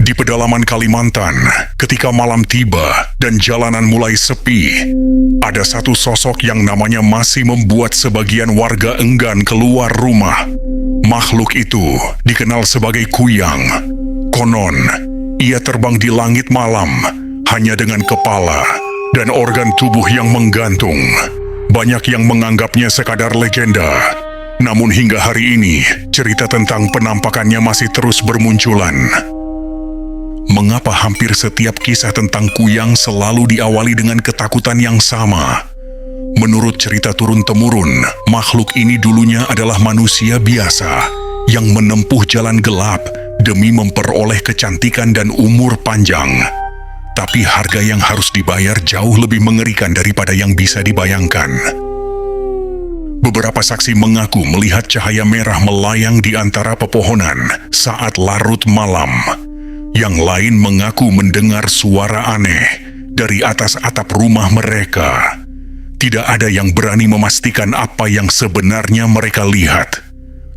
Di pedalaman Kalimantan, ketika malam tiba dan jalanan mulai sepi, ada satu sosok yang namanya masih membuat sebagian warga enggan keluar rumah. Makhluk itu dikenal sebagai Kuyang. Konon, ia terbang di langit malam hanya dengan kepala dan organ tubuh yang menggantung. Banyak yang menganggapnya sekadar legenda. Namun hingga hari ini, cerita tentang penampakannya masih terus bermunculan. Mengapa hampir setiap kisah tentang Kuyang selalu diawali dengan ketakutan yang sama? Menurut cerita turun-temurun, makhluk ini dulunya adalah manusia biasa yang menempuh jalan gelap demi memperoleh kecantikan dan umur panjang. Tapi harga yang harus dibayar jauh lebih mengerikan daripada yang bisa dibayangkan. Beberapa saksi mengaku melihat cahaya merah melayang di antara pepohonan saat larut malam. Yang lain mengaku mendengar suara aneh dari atas atap rumah mereka. Tidak ada yang berani memastikan apa yang sebenarnya mereka lihat.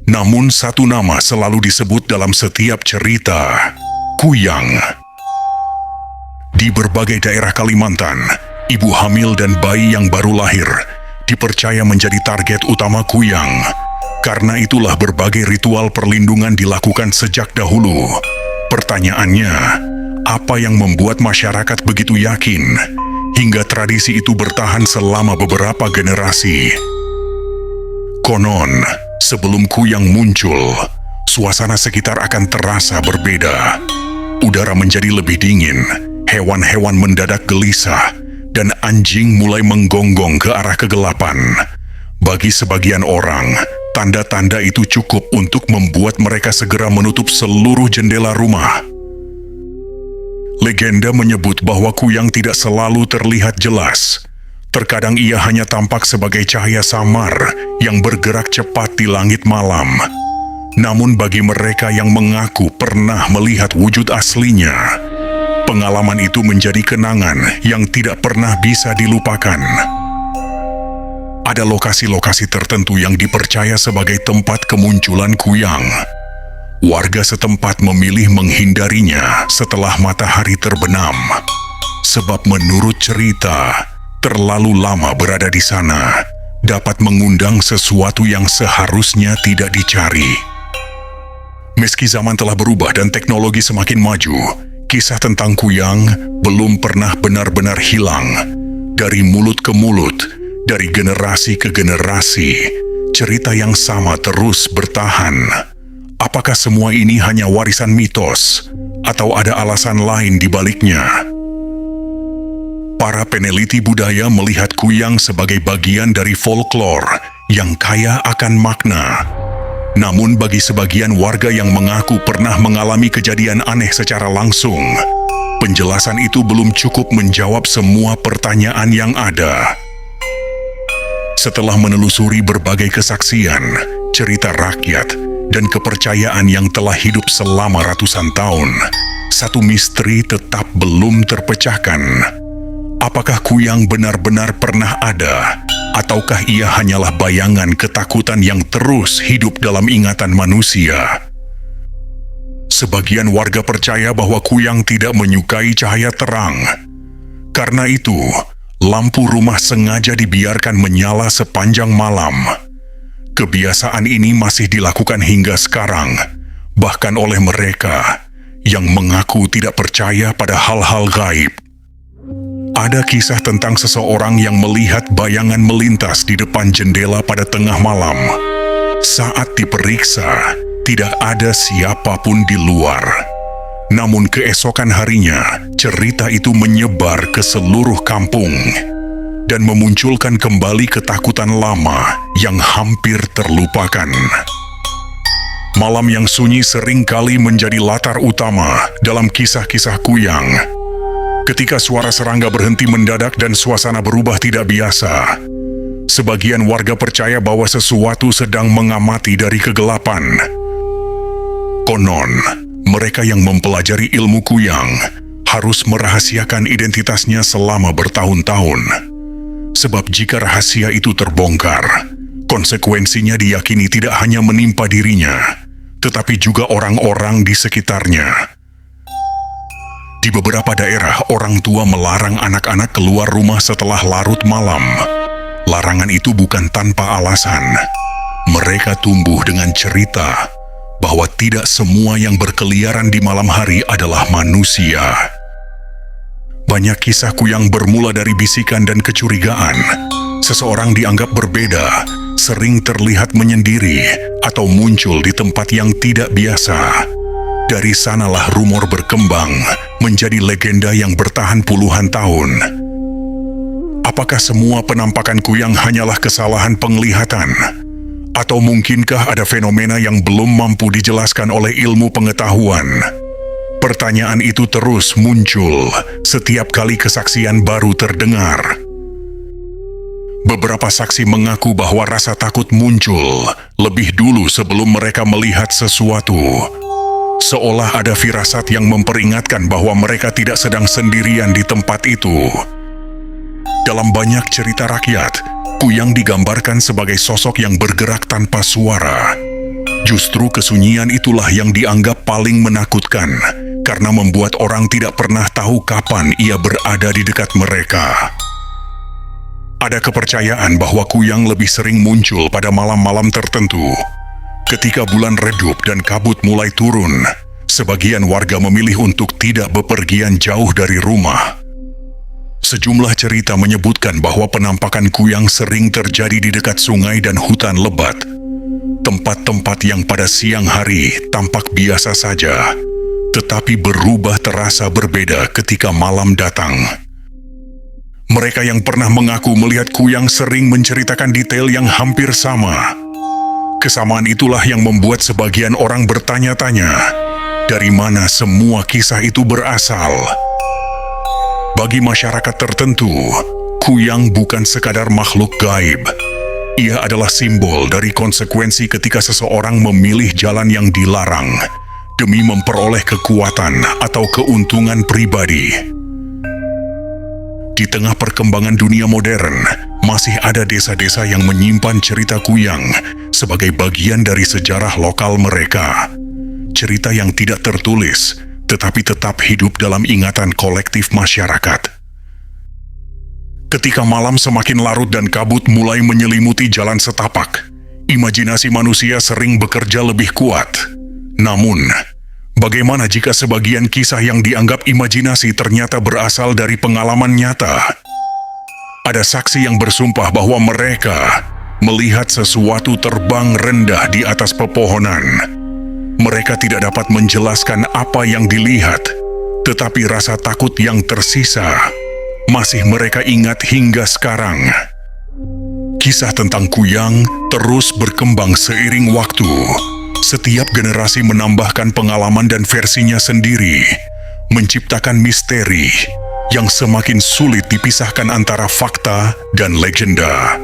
Namun satu nama selalu disebut dalam setiap cerita, Kuyang. Di berbagai daerah Kalimantan, ibu hamil dan bayi yang baru lahir dipercaya menjadi target utama Kuyang. Karena itulah berbagai ritual perlindungan dilakukan sejak dahulu. Pertanyaannya, apa yang membuat masyarakat begitu yakin hingga tradisi itu bertahan selama beberapa generasi? Konon, sebelum Kuyang muncul, suasana sekitar akan terasa berbeda. Udara menjadi lebih dingin, hewan-hewan mendadak gelisah, dan anjing mulai menggonggong ke arah kegelapan. Bagi sebagian orang, tanda-tanda itu cukup untuk membuat mereka segera menutup seluruh jendela rumah. Legenda menyebut bahwa Kuyang tidak selalu terlihat jelas. Terkadang ia hanya tampak sebagai cahaya samar yang bergerak cepat di langit malam. Namun bagi mereka yang mengaku pernah melihat wujud aslinya, pengalaman itu menjadi kenangan yang tidak pernah bisa dilupakan. Ada lokasi-lokasi tertentu yang dipercaya sebagai tempat kemunculan Kuyang. Warga setempat memilih menghindarinya setelah matahari terbenam. Sebab menurut cerita, terlalu lama berada di sana dapat mengundang sesuatu yang seharusnya tidak dicari. Meski zaman telah berubah dan teknologi semakin maju, kisah tentang Kuyang belum pernah benar-benar hilang. Dari mulut ke mulut, dari generasi ke generasi, cerita yang sama terus bertahan. Apakah semua ini hanya warisan mitos, atau ada alasan lain di baliknya? Para peneliti budaya melihat Kuyang sebagai bagian dari folklore yang kaya akan makna. Namun bagi sebagian warga yang mengaku pernah mengalami kejadian aneh secara langsung, penjelasan itu belum cukup menjawab semua pertanyaan yang ada. Setelah menelusuri berbagai kesaksian, cerita rakyat, dan kepercayaan yang telah hidup selama ratusan tahun, satu misteri tetap belum terpecahkan. Apakah Kuyang benar-benar pernah ada, ataukah ia hanyalah bayangan ketakutan yang terus hidup dalam ingatan manusia? Sebagian warga percaya bahwa Kuyang tidak menyukai cahaya terang. Karena itu, lampu rumah sengaja dibiarkan menyala sepanjang malam. Kebiasaan ini masih dilakukan hingga sekarang, bahkan oleh mereka yang mengaku tidak percaya pada hal-hal gaib. Ada kisah tentang seseorang yang melihat bayangan melintas di depan jendela pada tengah malam. Saat diperiksa, tidak ada siapapun di luar. Namun keesokan harinya, cerita itu menyebar ke seluruh kampung dan memunculkan kembali ketakutan lama yang hampir terlupakan. Malam yang sunyi seringkali menjadi latar utama dalam kisah-kisah Kuyang. Ketika suara serangga berhenti mendadak dan suasana berubah tidak biasa, sebagian warga percaya bahwa sesuatu sedang mengamati dari kegelapan. Konon, mereka yang mempelajari ilmu Kuyang harus merahasiakan identitasnya selama bertahun-tahun. Sebab jika rahasia itu terbongkar, konsekuensinya diyakini tidak hanya menimpa dirinya, tetapi juga orang-orang di sekitarnya. Di beberapa daerah, orang tua melarang anak-anak keluar rumah setelah larut malam. Larangan itu bukan tanpa alasan. Mereka tumbuh dengan cerita bahwa tidak semua yang berkeliaran di malam hari adalah manusia. Banyak kisah kuyang bermula dari bisikan dan kecurigaan. Seseorang dianggap berbeda, sering terlihat menyendiri, atau muncul di tempat yang tidak biasa. Dari sanalah rumor berkembang menjadi legenda yang bertahan puluhan tahun. Apakah semua penampakan kuyang hanyalah kesalahan penglihatan? Atau mungkinkah ada fenomena yang belum mampu dijelaskan oleh ilmu pengetahuan? Pertanyaan itu terus muncul setiap kali kesaksian baru terdengar. Beberapa saksi mengaku bahwa rasa takut muncul lebih dulu sebelum mereka melihat sesuatu. Seolah ada firasat yang memperingatkan bahwa mereka tidak sedang sendirian di tempat itu. Dalam banyak cerita rakyat, kuyang digambarkan sebagai sosok yang bergerak tanpa suara. Justru kesunyian itulah yang dianggap paling menakutkan, karena membuat orang tidak pernah tahu kapan ia berada di dekat mereka. Ada kepercayaan bahwa kuyang lebih sering muncul pada malam-malam tertentu. Ketika bulan redup dan kabut mulai turun, sebagian warga memilih untuk tidak bepergian jauh dari rumah. Sejumlah cerita menyebutkan bahwa penampakan kuyang sering terjadi di dekat sungai dan hutan lebat. Tempat-tempat yang pada siang hari tampak biasa saja, tetapi berubah terasa berbeda ketika malam datang. Mereka yang pernah mengaku melihat kuyang sering menceritakan detail yang hampir sama. Kesamaan itulah yang membuat sebagian orang bertanya-tanya, dari mana semua kisah itu berasal? Bagi masyarakat tertentu, kuyang bukan sekadar makhluk gaib. Ia adalah simbol dari konsekuensi ketika seseorang memilih jalan yang dilarang demi memperoleh kekuatan atau keuntungan pribadi. Di tengah perkembangan dunia modern, masih ada desa-desa yang menyimpan cerita kuyang sebagai bagian dari sejarah lokal mereka. Cerita yang tidak tertulis, tetapi tetap hidup dalam ingatan kolektif masyarakat. Ketika malam semakin larut dan kabut mulai menyelimuti jalan setapak, imajinasi manusia sering bekerja lebih kuat. Namun, bagaimana jika sebagian kisah yang dianggap imajinasi ternyata berasal dari pengalaman nyata? Ada saksi yang bersumpah bahwa mereka melihat sesuatu terbang rendah di atas pepohonan. Mereka tidak dapat menjelaskan apa yang dilihat, tetapi rasa takut yang tersisa masih mereka ingat hingga sekarang. Kisah tentang kuyang terus berkembang seiring waktu. Setiap generasi menambahkan pengalaman dan versinya sendiri, menciptakan misteri yang semakin sulit dipisahkan antara fakta dan legenda.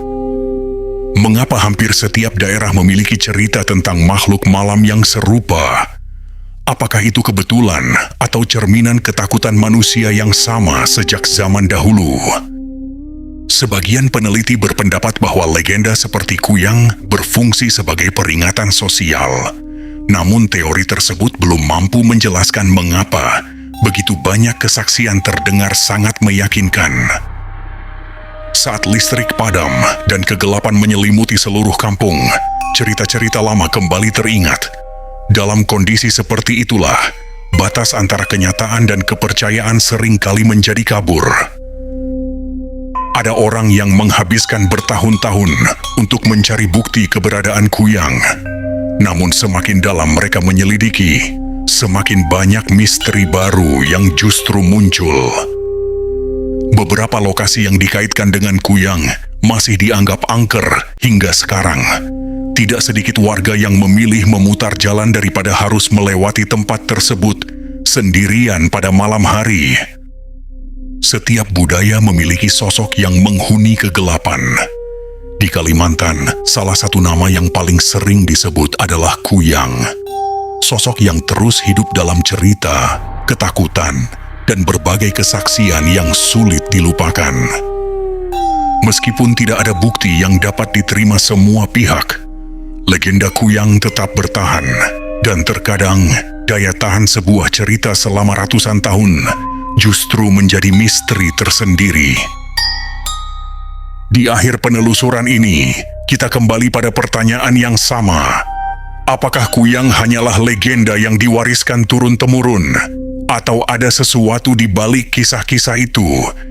Mengapa hampir setiap daerah memiliki cerita tentang makhluk malam yang serupa? Apakah itu kebetulan atau cerminan ketakutan manusia yang sama sejak zaman dahulu? Sebagian peneliti berpendapat bahwa legenda seperti kuyang berfungsi sebagai peringatan sosial. Namun teori tersebut belum mampu menjelaskan mengapa begitu banyak kesaksian terdengar sangat meyakinkan. Saat listrik padam dan kegelapan menyelimuti seluruh kampung, cerita-cerita lama kembali teringat. Dalam kondisi seperti itulah, batas antara kenyataan dan kepercayaan seringkali menjadi kabur. Ada orang yang menghabiskan bertahun-tahun untuk mencari bukti keberadaan kuyang. Namun semakin dalam mereka menyelidiki, semakin banyak misteri baru yang justru muncul. Beberapa lokasi yang dikaitkan dengan kuyang masih dianggap angker hingga sekarang. Tidak sedikit warga yang memilih memutar jalan daripada harus melewati tempat tersebut sendirian pada malam hari. Setiap budaya memiliki sosok yang menghuni kegelapan. Di Kalimantan, salah satu nama yang paling sering disebut adalah kuyang. Sosok yang terus hidup dalam cerita, ketakutan, dan berbagai kesaksian yang sulit dilupakan. Meskipun tidak ada bukti yang dapat diterima semua pihak, legenda kuyang tetap bertahan, dan terkadang daya tahan sebuah cerita selama ratusan tahun justru menjadi misteri tersendiri. Di akhir penelusuran ini, kita kembali pada pertanyaan yang sama. Apakah Kuyang hanyalah legenda yang diwariskan turun-temurun? Atau ada sesuatu di balik kisah-kisah itu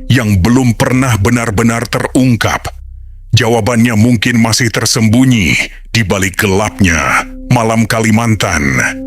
yang belum pernah benar-benar terungkap? Jawabannya mungkin masih tersembunyi di balik gelapnya malam Kalimantan.